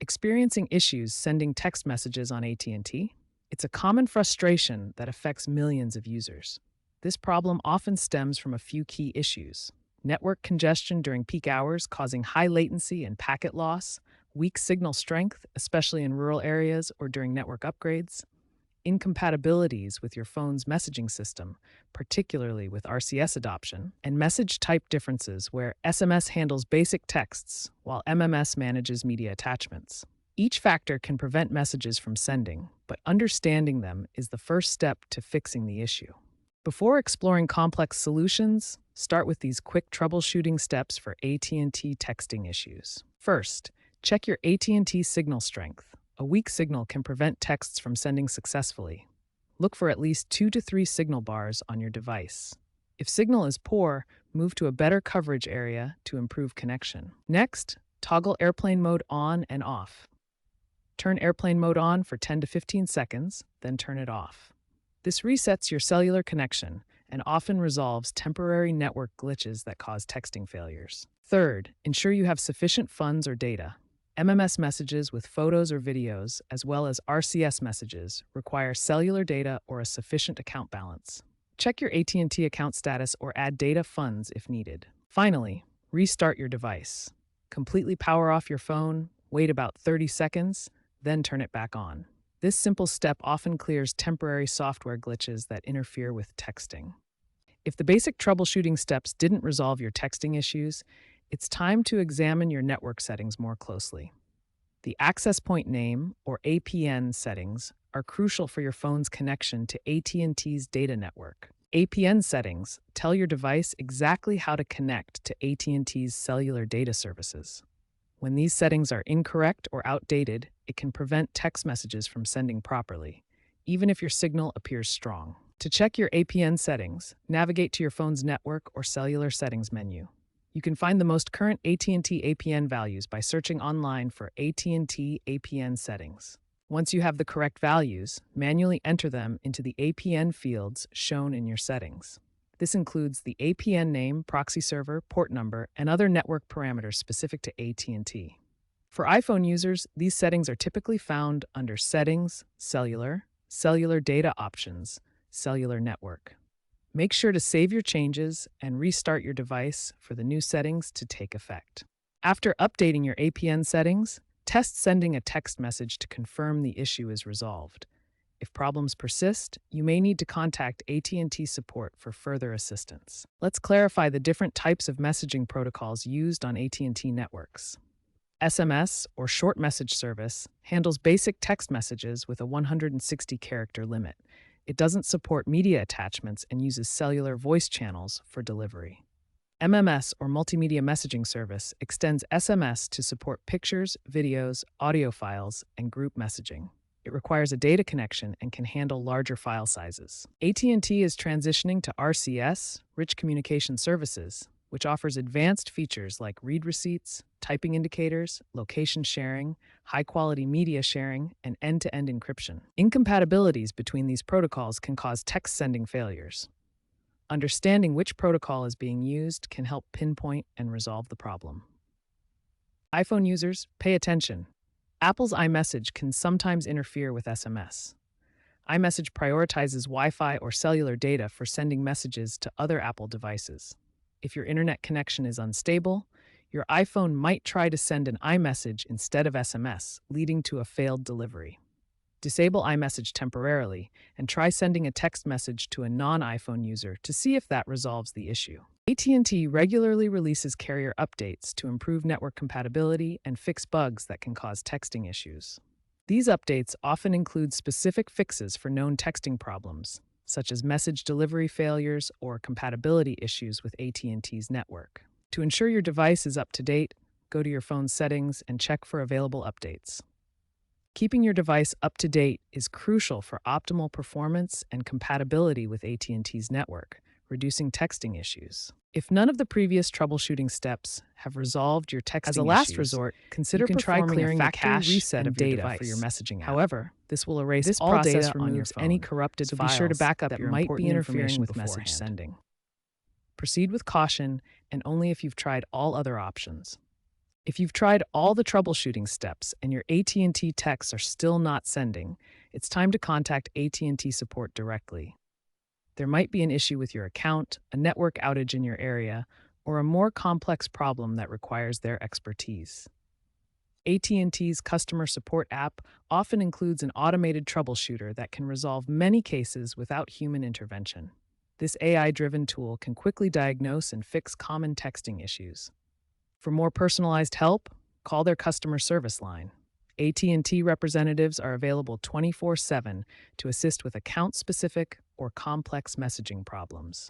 Experiencing issues sending text messages on AT&T? It's a common frustration that affects millions of users. This problem often stems from a few key issues: network congestion during peak hours causing high latency and packet loss, weak signal strength, especially in rural areas or during network upgrades, incompatibilities with your phone's messaging system, particularly with RCS adoption, and message type differences where SMS handles basic texts while MMS manages media attachments. Each factor can prevent messages from sending, but understanding them is the first step to fixing the issue. Before exploring complex solutions, start with these quick troubleshooting steps for AT&T texting issues. First, check your AT&T signal strength. A weak signal can prevent texts from sending successfully. Look for at least 2 to 3 signal bars on your device. If signal is poor, move to a better coverage area to improve connection. Next, toggle airplane mode on and off. Turn airplane mode on for 10 to 15 seconds, then turn it off. This resets your cellular connection and often resolves temporary network glitches that cause texting failures. Third, ensure you have sufficient funds or data. MMS messages with photos or videos, as well as RCS messages, require cellular data or a sufficient account balance. Check your AT&T account status or add data funds if needed. Finally, restart your device. Completely power off your phone, wait about 30 seconds, then turn it back on. This simple step often clears temporary software glitches that interfere with texting. If the basic troubleshooting steps didn't resolve your texting issues, it's time to examine your network settings more closely. The access point name, or APN settings, are crucial for your phone's connection to AT&T's data network. APN settings tell your device exactly how to connect to AT&T's cellular data services. When these settings are incorrect or outdated, it can prevent text messages from sending properly, even if your signal appears strong. To check your APN settings, navigate to your phone's network or cellular settings menu. You can find the most current AT&T APN values by searching online for AT&T APN settings. Once you have the correct values, manually enter them into the APN fields shown in your settings. This includes the APN name, proxy server, port number, and other network parameters specific to AT&T. For iPhone users, these settings are typically found under Settings, Cellular, Cellular Data Options, Cellular Network. Make sure to save your changes and restart your device for the new settings to take effect. After updating your APN settings, test sending a text message to confirm the issue is resolved. If problems persist, you may need to contact AT&T support for further assistance. Let's clarify the different types of messaging protocols used on AT&T networks. SMS, or short message service, handles basic text messages with a 160-character limit. It doesn't support media attachments and uses cellular voice channels for delivery. MMS, or Multimedia Messaging Service, extends SMS to support pictures, videos, audio files, and group messaging. It requires a data connection and can handle larger file sizes. AT&T is transitioning to RCS, Rich Communication Services, which offers advanced features like read receipts, typing indicators, location sharing, high-quality media sharing, and end-to-end encryption. Incompatibilities between these protocols can cause text sending failures. Understanding which protocol is being used can help pinpoint and resolve the problem. iPhone users, pay attention. Apple's iMessage can sometimes interfere with SMS. iMessage prioritizes Wi-Fi or cellular data for sending messages to other Apple devices. If your internet connection is unstable, your iPhone might try to send an iMessage instead of SMS, leading to a failed delivery. Disable iMessage temporarily and try sending a text message to a non-iPhone user to see if that resolves the issue. AT&T regularly releases carrier updates to improve network compatibility and fix bugs that can cause texting issues. These updates often include specific fixes for known texting problems, such as message delivery failures or compatibility issues with AT&T's network. To ensure your device is up to date, go to your phone's settings and check for available updates. Keeping your device up to date is crucial for optimal performance and compatibility with AT&T's network, reducing texting issues. If none of the previous troubleshooting steps have resolved your texting issues, as a last resort, consider clearing a factory reset of your device for your messaging app. However, this will erase all data on your phone, any corrupted files, so be sure to back up that your might be interfering with message sending. Proceed with caution and only if you've tried all other options. If you've tried all the troubleshooting steps and your AT&T texts are still not sending, it's time to contact AT&T support directly. There might be an issue with your account, a network outage in your area, or a more complex problem that requires their expertise. AT&T's customer support app often includes an automated troubleshooter that can resolve many cases without human intervention. This AI-driven tool can quickly diagnose and fix common texting issues. For more personalized help, call their customer service line. AT&T representatives are available 24/7 to assist with account-specific or complex messaging problems.